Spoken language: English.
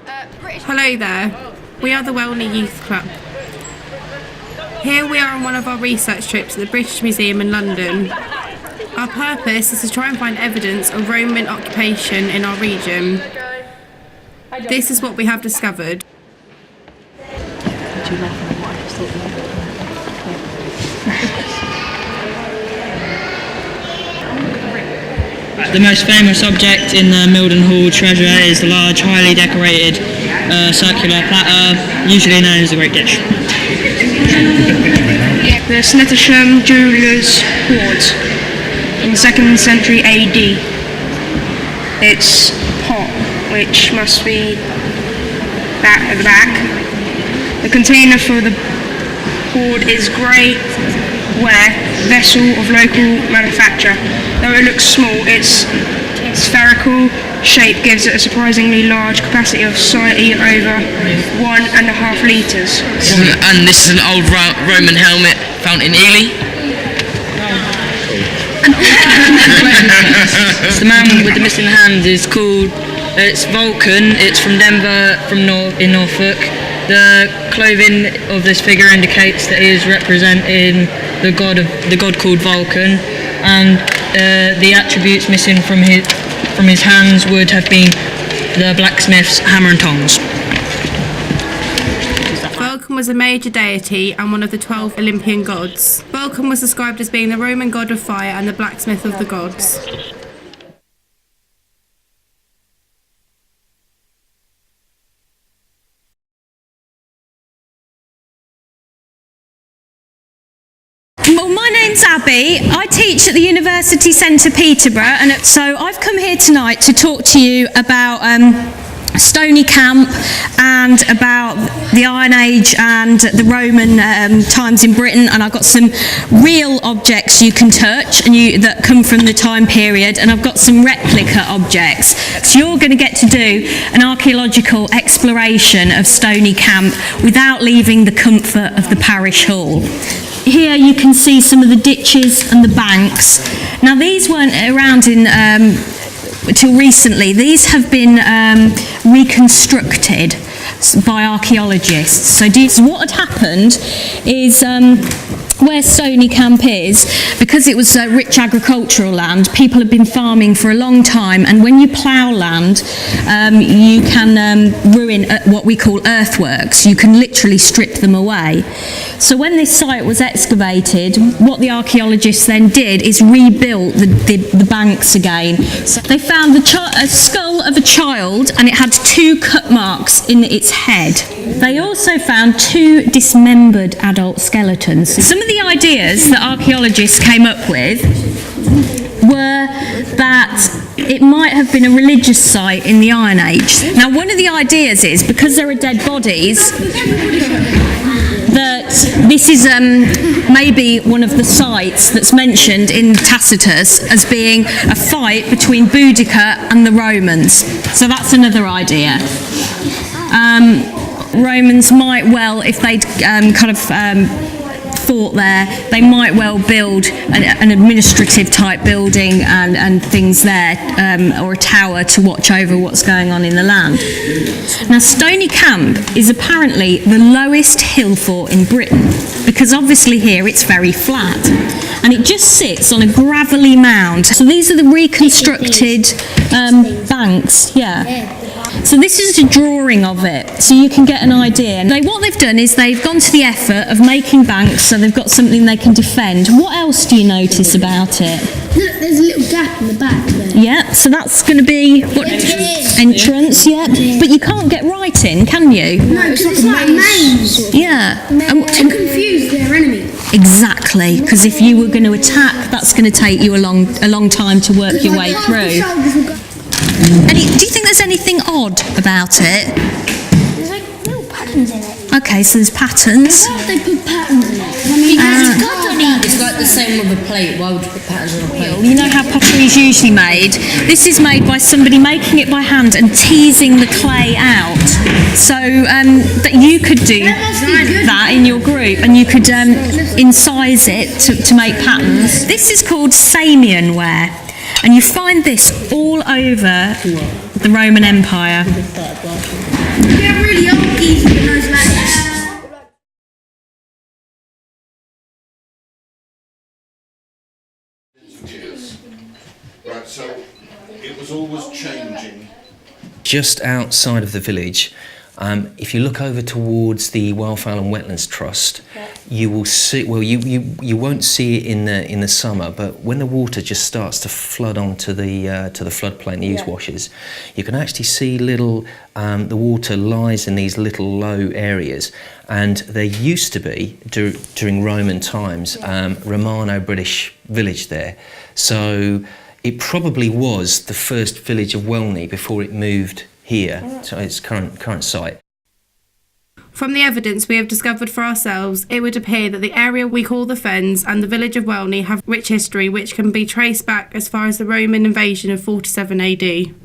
Hello there, we are the Welney Youth Club. Here we are on one of our research trips at the British Museum in London. Our purpose is to try and find evidence of Roman occupation in our region. This is what we have discovered. The most famous object in the Milden Hall treasure is the large, highly decorated circular platter, usually known as the Great Dish. The Snettersham Jeweller's Hoard in 2nd century AD. It's pot, which must be that at the back. The container for the hoard is grey ware vessel of local manufacture. Though it looks small, its spherical shape gives it a surprisingly large capacity of slightly over 1.5 litres. And this is an old Roman helmet found in Ely. The man with the missing hand is called, it's Vulcan, it's from Denver, in Norfolk. The clothing of this figure indicates that he is representing the god called Vulcan, and the attributes missing from his hands would have been the blacksmith's hammer and tongs. Vulcan was a major deity and one of the 12 Olympian gods. Vulcan was described as being the Roman god of fire and the blacksmith of the gods. Well, my name's Abby. I teach at the University Centre Peterborough, and so I've come here tonight to talk to you about Stony Camp and about the Iron Age and the Roman times in Britain, and I've got some real objects you can touch and that come from the time period, and I've got some replica objects. So you're going to get to do an archaeological exploration of Stony Camp without leaving the comfort of the parish hall. Here you can see some of the ditches and the banks. Now these weren't around until recently. These have been reconstructed by archaeologists. So what had happened is where Stony Camp is, because it was rich agricultural land, people have been farming for a long time, and when you plough land, you can ruin what we call earthworks. You can literally strip them away. So when this site was excavated, what the archaeologists then did is rebuilt the banks again. So they found a skull of a child, and it had 2 cut marks in its head. They also found 2 dismembered adult skeletons. Some of the ideas that archaeologists came up with were that it might have been a religious site in the Iron Age. Now, one of the ideas is, because there are dead bodies, that this is maybe one of the sites that's mentioned in Tacitus as being a fight between Boudica and the Romans. So that's another idea. Romans might well, if they'd fought there, they might well build an administrative type building and things there, or a tower to watch over what's going on in the land. Now, Stony Camp is apparently the lowest hill fort in Britain, because obviously here it's very flat, and it just sits on a gravelly mound. So these are the reconstructed banks, yeah. So this is a drawing of it, so you can get an idea. What they've done is they've gone to the effort of making banks, so they've got something they can defend. What else do you notice about it? Look, there's a little gap in the back there. Yeah, so that's going to be what entrance, yeah. But you can't get right in, can you? No, because it's like a maze. Yeah. To confuse their enemy. Exactly, because if you were going to attack, that's going to take you a long time to work your way through. Do you think there's anything odd about it? There's like little patterns in it. Okay, so there's patterns. Why would they put patterns in it? Because it's pottery. It's like the same with a plate. Why would you put patterns on a plate? You know how pottery is usually made? This is made by somebody making it by hand and teasing the clay out. So that you could do that in your group, and you could incise it to make patterns. This is called Samian ware. And you find this all over the Roman Empire. They're really old geese with those like. Right, so it was always changing. Just outside of the village, if you look over towards the Wildfowl and Wetlands Trust, you will see. Well, you won't see it in the summer, but when the water just starts to flood onto the floodplain, the east washes, you can actually see little. The water lies in these little low areas, and there used to be during Roman times Romano-British village there. So it probably was the first village of Welney before it moved here to its current site. From the evidence we have discovered for ourselves, it would appear that the area we call the Fens and the village of Welney have rich history which can be traced back as far as the Roman invasion of 47 AD.